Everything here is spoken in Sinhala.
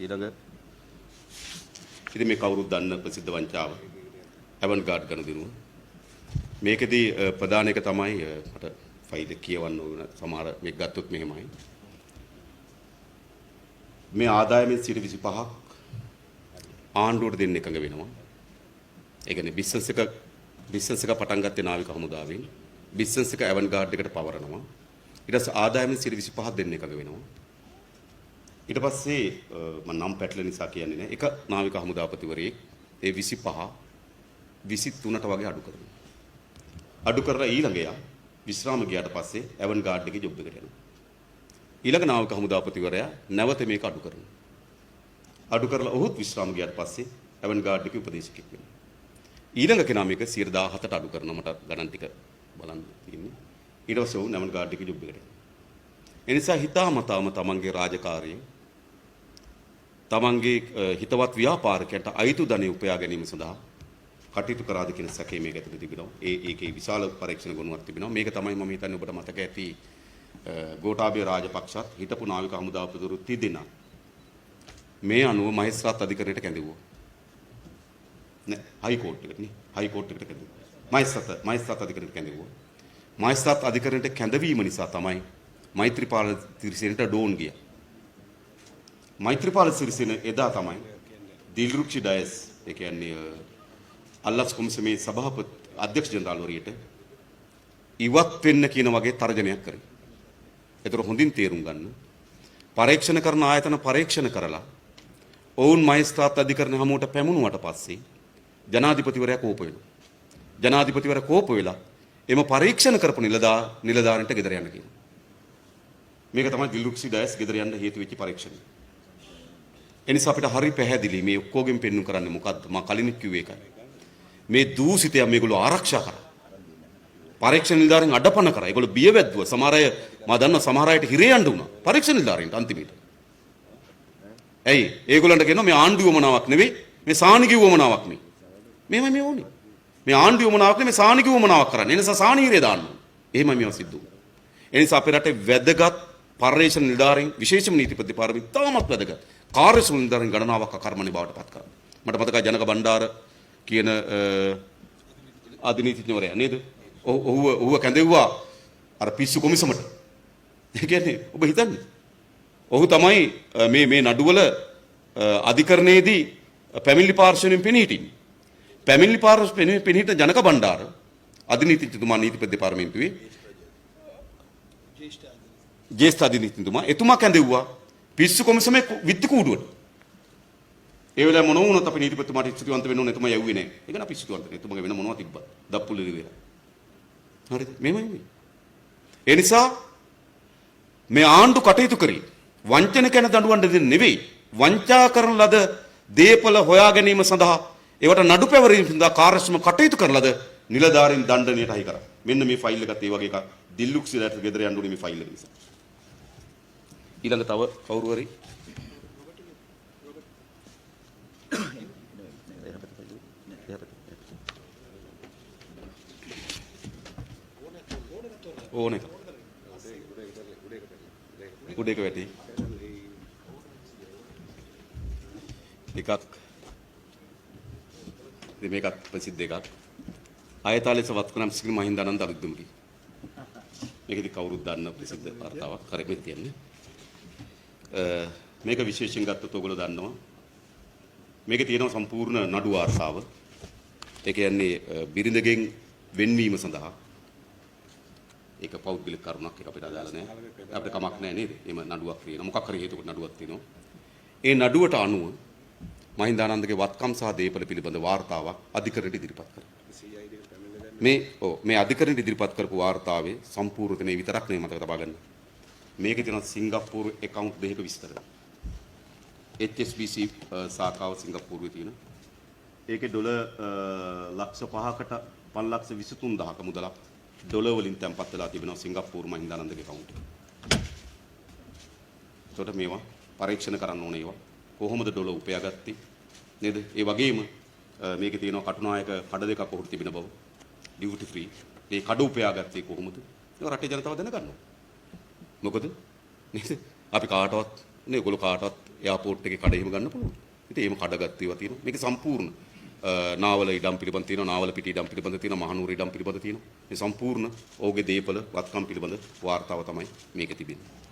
ඊළඟ ඉතින් මේ කවුරුත් දන්න ප්‍රසිද්ධ වංචාව ඇවන්ගාඩ් ගනුදෙනුව. මේකෙදී ප්‍රධාන එක තමයි මට ෆයිල් එක කියවන්න ඕන සමහර මේක ගත්තොත් මෙහෙමයි. මේ ආදායමෙන් 25ක් ආණ්ඩුවට දෙන්න එකඟ වෙනවා. ඒ කියන්නේ බිස්නස් එක පටන් ගත්තේ නාවික හමුදාවෙන්. බිස්නස් එක ඇවන්ගාඩ් එකට පවරනවා. ඊට පස්සේ ආදායමෙන් 25ක් දෙන්න එකඟ වෙනවා. ඊට පස්සේ මම නම් පැටල නිසා කියන්නේ නැහැ. එක නාවික හමුදාපතිවරයෙක් ඒ 25 23ට වගේ අඩු කරනවා. අඩු කරලා ඊළඟ යා විශ්‍රාම ගියාට පස්සේ ඇවන්ගාඩ් එකේ ජොබ් එකට යනවා. ඊළඟ නාවික හමුදාපතිවරයා නැවත මේක අඩු කරනවා. අඩු කරලා ඔහුත් විශ්‍රාම ගියාට පස්සේ ඇවන්ගාඩ් එකේ උපදේශකෙක් වෙනවා. ඊළඟ කෙනා මේක 17ට අඩු කරනවා. මට ගණන් ටික බලන්න තියෙන්නේ. ඊට පස්සේ ඔහු ඇවන්ගාඩ් එකේ ජොබ් එකට යනවා. ඒ නිසා හිතාමතාම තමන්ගේ රාජකාරිය තමන්ගේ හිතවත් ව්‍යාපාරිකයන්ට අයිතු ධනෙ උපයා ගැනීම සඳහා කටයුතු කරාද කියන සැකේ මේක ඇතුළේ තිබෙනවා. ඒකේ විශාල පරීක්ෂණ ගුණයක් තිබෙනවා. මේක තමයි මම හිතන්නේ ඔබට මතක ඇති ගෝඨාභය රාජපක්ෂත් හිටපු නාවික හමුදාපතිවරු තිදෙනා මේ අනුව මහේස්ත්‍රාත් අධිකරණයට කැඳවුවා. නෑ හයි කෝට් එකට නේ. හයි කෝට් එකට කැඳවුවා. මහේස්ත්‍රාත් අධිකරණයට කැඳවුවා. මහේස්ත්‍රාත් අධිකරණයට කැඳවීම නිසා තමයි මෛත්‍රීපාල සිරිසේනට ඩෝන් ගියා. මෛත්‍රීපාල සිරිසේන එදා තමයි දිල්රුක්ෂි ඩයස් ඒ කියන්නේ අල්ලාස් කොමිසමේ සභාපති අධ්‍යක්ෂ ජනරාල්වරියට ඉවත් වෙන්න කියන වගේ තර්ජනයක් කරේ. ඒතර හොඳින් තේරුම් ගන්න. පරීක්ෂණ කරන ආයතන පරීක්ෂණ කරලා ඔවුන් මහේස්ත්‍රාත් අධිකරණ හමුවට පැමුණුවට පස්සේ ජනාධිපතිවරයා කෝප වෙනවා. ජනාධිපතිවරයා කෝප වෙලා එම පරීක්ෂණ කරපු නිලධාරීන්ට ගෙදර යන්න කියනවා. මේක තමයි දිල්රුක්ෂි ඩයස් ගෙදර යන්න හේතු වෙච්ච පරීක්ෂණය. එනිසා අපිට හරි පැහැදිලි මේ ඔක්කොගෙන් පෙන්වු කරන්නේ මොකද්ද? මම කලින් කිව්වේ ඒකයි. මේ දූෂිතයන් මේගොල්ලෝ ආරක්ෂා කරා. පරීක්ෂණ නිලධාරීන් අඩපණ කරා. ඒගොල්ලෝ බිය වැද්දුවා. සමහර අය මම දන්නවා සමහර අයට හිරේ යන්න වුණා. පරීක්ෂණ නිලධාරීන්ට අන්තිමේට. ඇයි? ඒගොල්ලන්ට කියනවා මේ ආණ්ඩුව වමනාවක් නෙවෙයි. මේ සානිගී වමනාවක් නෙවෙයි. මේවයි මේ ඕනේ. මේ ආණ්ඩුව වමනාවක් නෙවෙයි සානිගී වමනාවක් කරන්නේ. ඒ නිසා සානීරේ දාන්න ඕනේ. එහෙමයි මේවා සිද්ධ වුනේ. ඒ නිසා අපේ රටේ වැදගත් පර්යේෂණ නිලධාරීන් විශේෂම නීතිපති දෙපාර්තමේන්තුව තාමත් වැදගත්. කාර්යසූල නිලධාරීන් ගණනාවක් අකර්මණී බවට පත් කරා. මට මතකයි ජනක බණ්ඩාර කියන අධිනීතිඥවරයා නේද? ඔහුව කැඳෙව්වා අර පිස්සු කොමිසමට. ඒ කියන්නේ ඔබ හිතන්නේ. ඔහු තමයි මේ නඩුවල අධිකරණයේදී පැමිණිලි පාර්ශ්වයෙන් පෙනී හිටින්නේ. පැමිණිලි පාර්ශ්වයෙන් පෙනී හිටින ජනක බණ්ඩාර අධිනීතිඥතුමා නීතිපති දෙපාර්තමේන්තුවේ ජ්‍යෙෂ්ඨ අධිනීතිඥතුමා එතුමා කැඳෙව්වා පිස්සු කොමිසමේ විත්ති කූඩුවට. ඒ වෙලාව මොන වුණත් අපි නීතිපතිතුමාට ස්තුතිවන්ත වෙන්න ඕනේ. එතුමා යව්වේ නැහැ. ඒක නා පිස්සුවන්ත. එතුමාගේ වෙන මොනවද තිබ්බත්. දප්පුලි ඉවරයි. හරිද? මෙහෙමයි. ඒ නිසා මේ ආණ්ඩු කටයුතු කරේ වංචනිකයන් දඬුවම් දෙන්නේ නෙවෙයි. වංචා කරන ලද දේපල හොයා ගැනීම සඳහා ඒවට නඩු පැවරීම සඳහා කාර්යක්ෂම කටයුතු කරන ලද නිලධාරීන් දණ්ඩනයට හයි කරා. මෙන්න මේ ෆයිල් එකත් ඒ වගේ එකක්. දිල්ලුක්සිලාට ගෙදර යන්න උනේ මේ ෆයිල් එක නිසා. ඊළඟ තව කවුරු හරි ඕනේ උඩේක වැටි එකක් මේකත් ප්‍රසිද්ධ එකක් ආයතාලේ වත්කනම් සිංහ මහින්දානන්ද අලුත්දුම්කි මේකදී කවුරුත් දන්න ප්‍රසිද්ධ වර්තාවක් කරෙමෙත් තියන්නේ මේක විශේෂයෙන් ගත්තොත් ඔයගොල්ලෝ දන්නවා මේකේ තියෙනවා සම්පූර්ණ නඩු වාර්තාව ඒ කියන්නේ බිරිඳගෙන් වෙන්වීම සඳහා ඒක පෞද්ගලික කරුණක් ඒක අපිට අදාළ නැහැ. අපිට කමක් නැහැ නේද? එම නඩුවක් තියෙනවා. මොකක් හරි හේතුවකට නඩුවක් තියෙනවා. ඒ නඩුවට අනුව මහින්දානන්දගේ වත්කම් සහ දේපල පිළිබඳ වාර්තාවක් අධිකරණයට ඉදිරිපත් කරා. මේ අධිකරණයට ඉදිරිපත් කරපු වාර්තාවේ සම්පූර්ණතේ විතරක් නෙවෙයි මතක තබා ගන්න. මේකේ තියෙන සිංගප්පූරු account දෙකක විස්තර. HSBC සාඛාව සිංගප්පූරුවේ තියෙන. ඒකේ ඩොලර් ලක්ෂ 5කට 5,23,000ක මුදලක් ඩොලර් වලින් තැන්පත් වෙලා තිබෙනවා සිංගප්පූරු මහින්දානන්දගේ account එකේ. ඒකට මේවා පරීක්ෂණ කරන්න ඕනේ ඒවා. කොහොමද ඩොලර් උපයාගත්තේ නේද? ඒ වගේම මේකේ තියෙනවා කටුනායක කඩ දෙකක් උහුරු තිබෙන බව. Duty free. ඒ කඩ උපයාගත්තේ කොහොමද? ඒක රටේ ජනතාව දැනගන්න ඕනේ. මොකද නේද? අපි කාටවත් නේ ඔයගොල්ලෝ කාටවත් එයාපෝට් එකේ කඩ එහෙම ගන්න පුළුවන්. ඉතින් එහෙම කඩගත්තු ඒවා තියෙනවා. මේක සම්පූර්ණ නාවල ඉඩම් පිළිබඳ තියෙනවා, නාවල පිටි ඉඩම් පිළිබඳ තියෙනවා, මහනුවර ඉඩම් පිළිබඳ තියෙනවා. මේ සම්පූර්ණ ඔහුගේ දේපල වත්කම් පිළිබඳ වාර්තාව තමයි මේකේ තිබෙන්නේ.